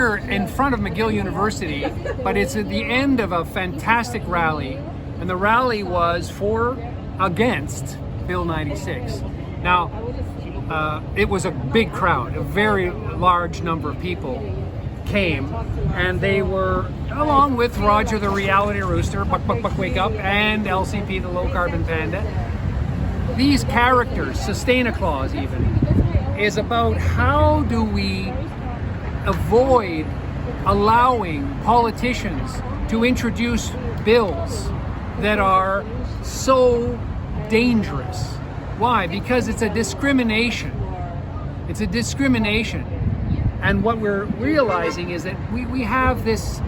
here in front of McGill University, but it's at the end of a fantastic rally, and the rally was against Bill 96. Now, it was a big crowd, a very large number of people came, and they were, along with Roger the Reality Rooster, Buck Buck Buck Wake Up, and LCP the Low Carbon Panda. These characters, SustainaClaus even, is about how do we avoid allowing politicians to introduce bills that are so dangerous. Why? Because it's a discrimination. It's a discrimination. And what we're realizing is that we have this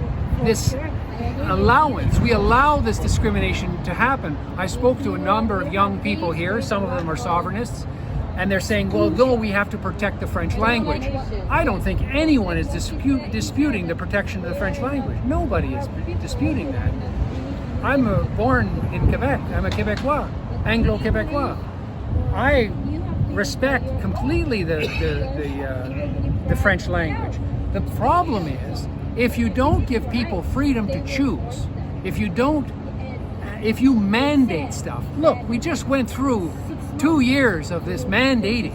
allowance. We allow this discrimination to happen. I spoke to a number of young people here. Some of them are sovereignists. And they're saying, well, no, we have to protect the French language. I don't think anyone is disputing the protection of the French language. Nobody is disputing that. I'm born in Quebec. I'm a Quebecois, Anglo-Quebecois. I respect completely the French language. The problem is, if you don't give people freedom to choose, if you mandate stuff. Look, we just went through 2 years of this mandating.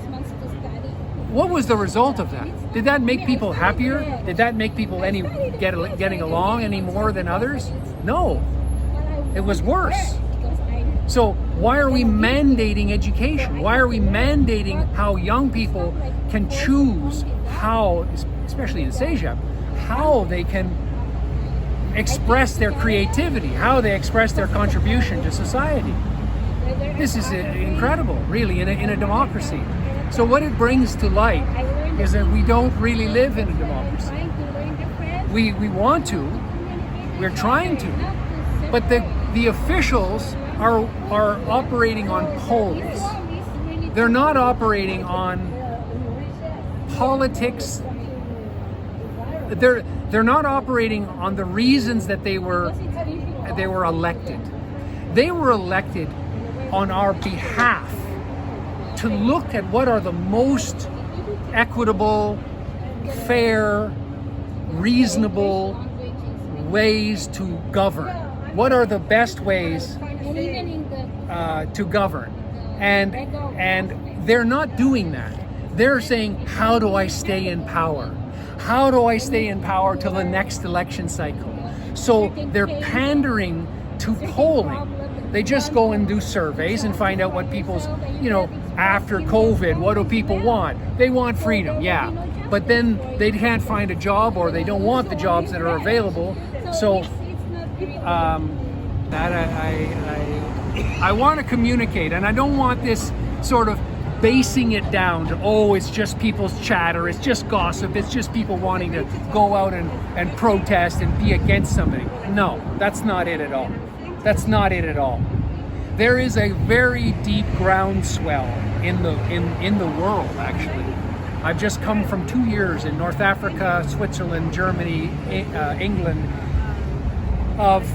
What was the result of that? Did that make people happier? Did that make people getting along any more than others? No, it was worse. So why are we mandating education? Why are we mandating how young people can choose how, especially in CEGEP, how they can express their creativity, how they express their contribution to society? This is incredible, really, in a democracy. So what it brings to light is that we don't really live in a democracy. We want to, we're trying to, but the officials are operating on polls. They're not operating on politics. They're not operating on the reasons that they were elected. They were elected on our behalf to look at what are the most equitable, fair, reasonable ways to govern. What are the best ways to govern? And they're not doing that. They're saying, how do I stay in power? How do I stay in power till the next election cycle? So they're pandering to polling. They just go and do surveys and find out what people's, after COVID, what do people want? They want freedom, yeah. But then they can't find a job, or they don't want the jobs that are available. So that I want to communicate, and I don't want this sort of basing it down to, it's just people's chatter, it's just gossip, it's just people wanting to go out and protest and be against somebody. No, that's not it at all. That's not it at all. There is a very deep groundswell in the world, actually. I've just come from 2 years in North Africa, Switzerland, Germany, England, of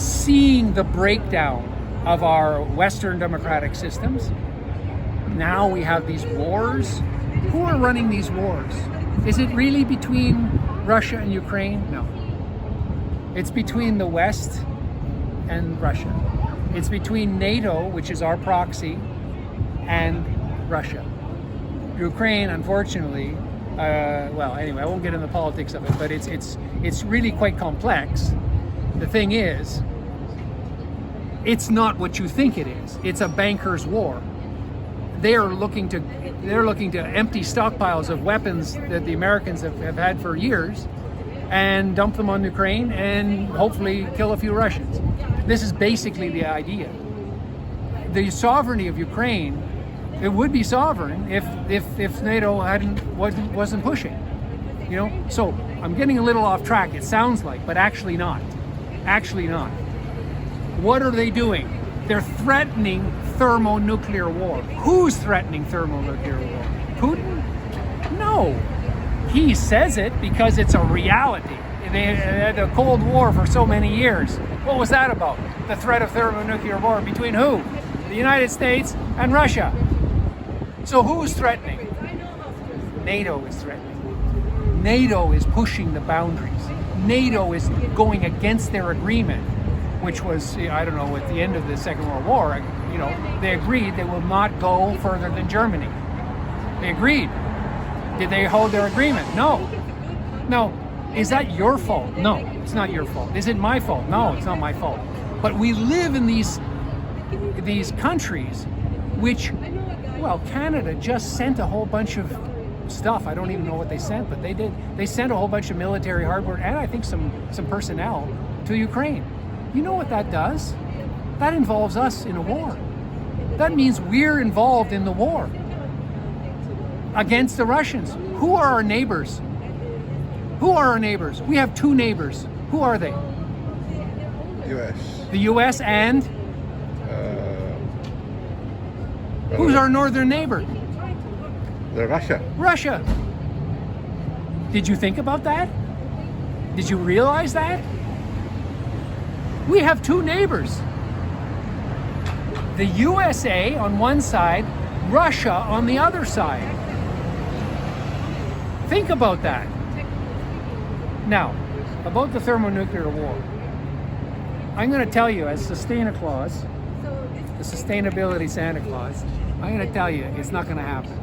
seeing the breakdown of our Western democratic systems. Now we have these wars. Who are running these wars? Is it really between Russia and Ukraine? No. It's between the West and Russia. It's between NATO, which is our proxy, and Russia. Ukraine, unfortunately, anyway, I won't get into the politics of it, but it's really quite complex. The thing is, it's not what you think it is. It's a banker's war. They're looking to empty stockpiles of weapons that the Americans have had for years and dump them on Ukraine and hopefully kill a few Russians. This is basically the idea. The sovereignty of Ukraine, it would be sovereign if NATO wasn't pushing. So I'm getting a little off track, it sounds like, but actually not. Actually not. What are they doing? They're threatening thermonuclear war. Who's threatening thermonuclear war? Putin? No. He says it because it's a reality. They had a Cold War for so many years. What was that about? The threat of thermonuclear war between who? The United States and Russia. So who's threatening? NATO is threatening. NATO is pushing the boundaries. NATO is going against their agreement, which was, I don't know, at the end of the Second World War, they agreed they will not go further than Germany. They agreed. Did they hold their agreement? No. Now, is that your fault? No, it's not your fault. Is it my fault? No, it's not my fault. But we live in these countries which, well, Canada just sent a whole bunch of stuff. I don't even know what they sent, but they did. They sent a whole bunch of military hardware and I think some personnel to Ukraine. You know what that does? That involves us in a war. That means we're involved in the war against the Russians. Who are our neighbors? Who are our neighbors? We have two neighbors. Who are they? U.S. The U.S. and? Who's our northern neighbor? Russia. Russia. Did you think about that? Did you realize that? We have two neighbors. The USA on one side, Russia on the other side. Think about that. Now, about the thermonuclear war. I'm going to tell you, as SustainaClaus, the sustainability Santa Claus, I'm going to tell you, it's not going to happen.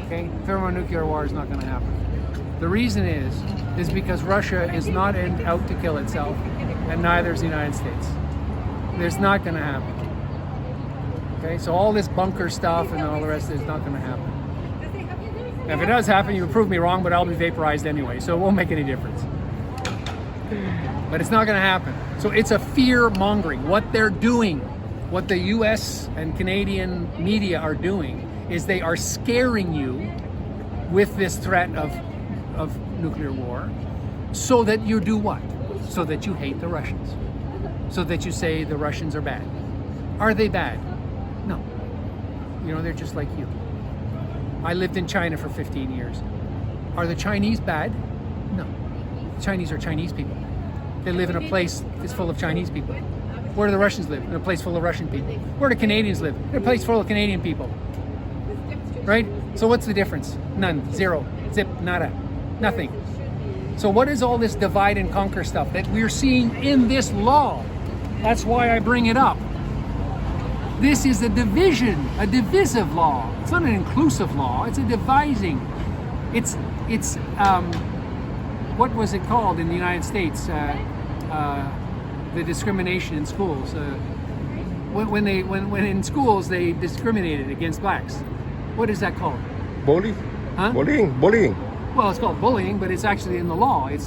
Okay? Thermonuclear war is not going to happen. The reason is because Russia is not out to kill itself, and neither is the United States. It's not going to happen. Okay? So all this bunker stuff and all the rest is not going to happen. If it does happen, you prove me wrong, but I'll be vaporized anyway, so it won't make any difference. But it's not going to happen. So it's a fear-mongering. What they're doing, what the US and Canadian media are doing, is they are scaring you with this threat of nuclear war, so that you do what? So that you hate the Russians. So that you say the Russians are bad. Are they bad? No. They're just like you. I lived in China for 15 years. Are the Chinese bad? No. The Chinese are Chinese people. They live in a place that's full of Chinese people. Where do the Russians live? In a place full of Russian people. Where do Canadians live? In a place full of Canadian people. Right? So what's the difference? None. Zero. Zip. Nada. Nothing. So what is all this divide and conquer stuff that we're seeing in this law? That's why I bring it up. This is a division, a divisive law. It's not an inclusive law. It's a dividing. It's what was it called in the United States? The discrimination in schools. When in schools they discriminated against blacks. What is that called? Bullying. Huh? Bullying. Well, it's called bullying, but it's actually in the law. I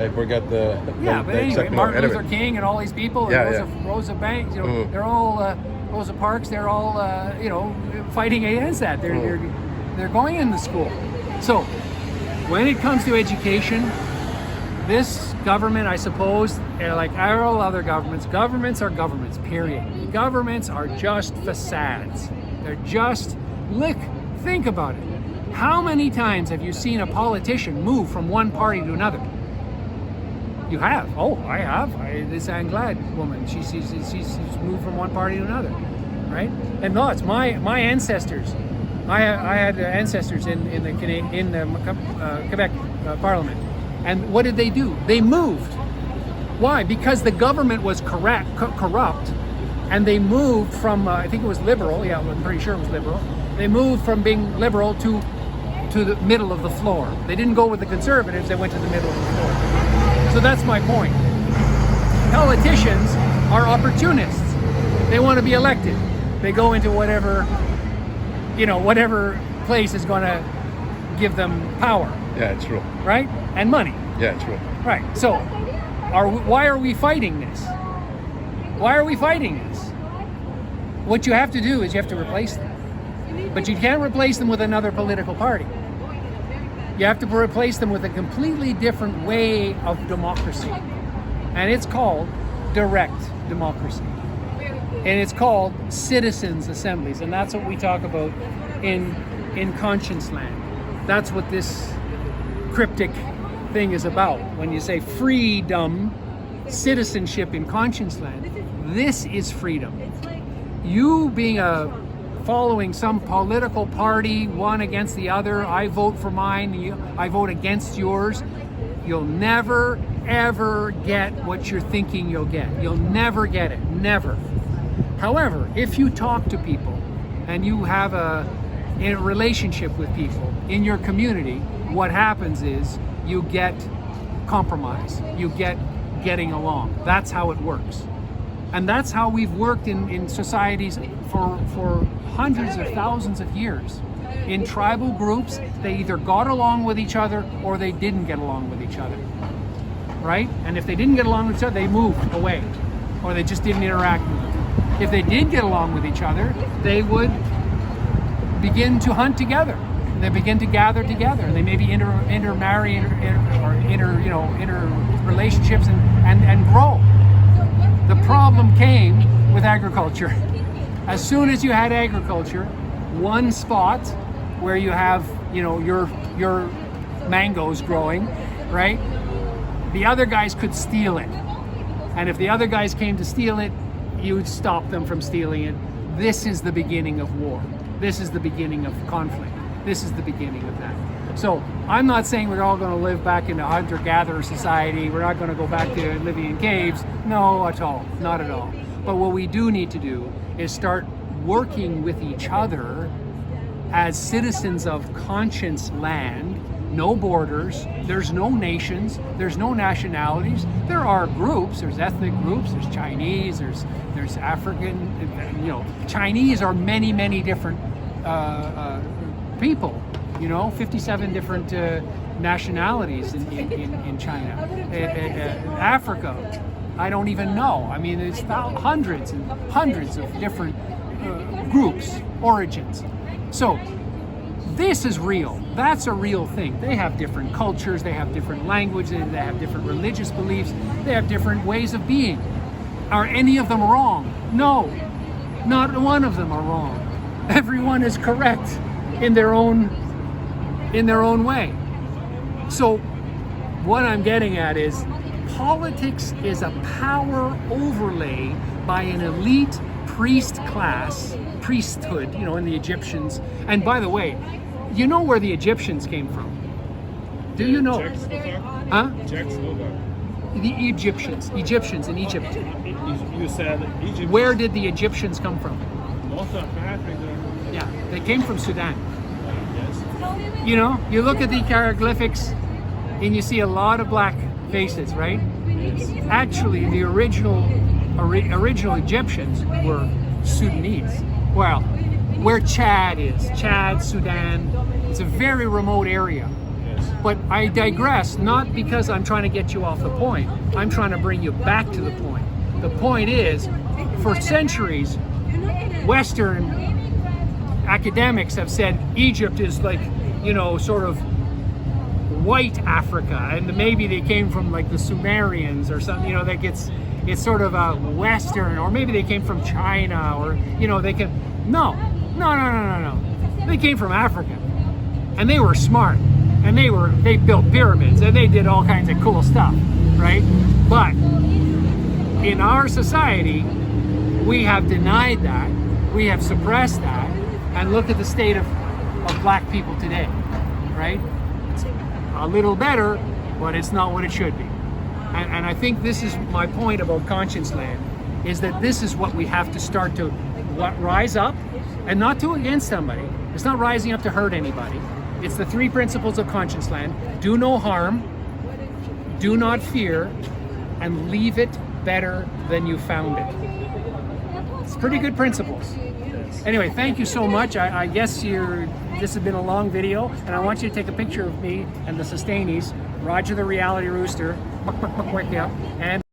forgot the. Yeah, but anyway, Martin Luther King and all these people, and Rosa Banks, they're all Rosa Parks. They're all fighting against that. They're going into school. So when it comes to education, this government, I suppose, like all other governments are governments. Period. Governments are just facades. They're just think about it. How many times have you seen a politician move from one party to another? You have. Oh, I have. This Anglade woman, she's moved from one party to another, right? And no, it's my ancestors. I had ancestors in the Quebec Parliament, and what did they do? They moved. Why? Because the government was corrupt, and they moved from I think it was liberal. Yeah, I'm pretty sure it was liberal. They moved from being liberal to the middle of the floor. They didn't go with the conservatives, they went to the middle of the floor. So that's my point. Politicians are opportunists. They want to be elected. They go into whatever place is going to give them power. Yeah, it's true. Right? And money. Yeah, it's true. Right. So, why are we fighting this? Why are we fighting this? What you have to do is you have to replace them. But you can't replace them with another political party. You have to replace them with a completely different way of democracy. And it's called direct democracy. And it's called citizens' assemblies. And that's what we talk about in ConscienceLAND. That's what this cryptic thing is about. When you say freedom, citizenship in ConscienceLAND, this is freedom. You being a following some political party, one against the other. I vote for mine, I vote against yours. You'll never, ever get what you're thinking you'll get. You'll never get it, never. However, if you talk to people and you have a relationship with people in your community, what happens is you get compromise. You get getting along. That's how it works. And that's how we've worked in societies for hundreds of thousands of years. In tribal groups, they either got along with each other or they didn't get along with each other, right? And if they didn't get along with each other, they moved away, or they just didn't interact with them. If they did get along with each other, they would begin to hunt together. They begin to gather together. They maybe intermarry or interrelationships and grow. The problem came with agriculture. As soon as you had agriculture, one spot where you have, your mangoes growing, right? The other guys could steal it. And if the other guys came to steal it, you would stop them from stealing it. This is the beginning of war. This is the beginning of conflict. This is the beginning of that. So I'm not saying we're all going to live back in a hunter-gatherer society. We're not going to go back to living in caves. No, at all. Not at all. But what we do need to do is start working with each other as citizens of ConscienceLAND. No borders. There's no nations. There's no nationalities. There are groups. There's ethnic groups. There's Chinese. There's African. Chinese are many, many different people. 57 different nationalities in China. Africa, I don't even know. I mean, it's hundreds and hundreds of different groups, origins. So this is real. That's a real thing. They have different cultures, they have different languages, they have different religious beliefs, they have different ways of being. Are any of them wrong? No, not one of them are wrong. Everyone is correct in their own way. So what I'm getting at is politics is a power overlay by an elite priesthood, in the Egyptians. And by the way, you know where the Egyptians came from? Do you know? Huh? The Egyptians in Egypt. You said Egypt. Where did the Egyptians come from? North of Africa. Yeah, they came from Sudan. Yes. You look at the hieroglyphics and you see a lot of black faces, right? Yes. Actually, the original Egyptians were Sudanese. Well, where Chad is, Sudan, it's a very remote area. Yes. But I digress, not because I'm trying to get you off the point. I'm trying to bring you back to the point. The point is, for centuries, Western academics have said Egypt is like, sort of white Africa, and maybe they came from like the Sumerians or something, it's sort of a Western, or maybe they came from China, or, no. They came from Africa, and they were smart, and they built pyramids, and they did all kinds of cool stuff, right? But in our society, we have denied that, we have suppressed that, and look at the state of black people today, right? It's a little better, but it's not what it should be. And I think this is my point about ConscienceLAND, is that this is what we have to start to rise up, and not to against somebody. It's not rising up to hurt anybody. It's the 3 principles of ConscienceLAND. Do no harm, do not fear, and leave it better than you found it. It's pretty good principles. Anyway, thank you so much. I guess this has been a long video, and I want you to take a picture of me and the Sustainees, Roger the Reality Rooster, and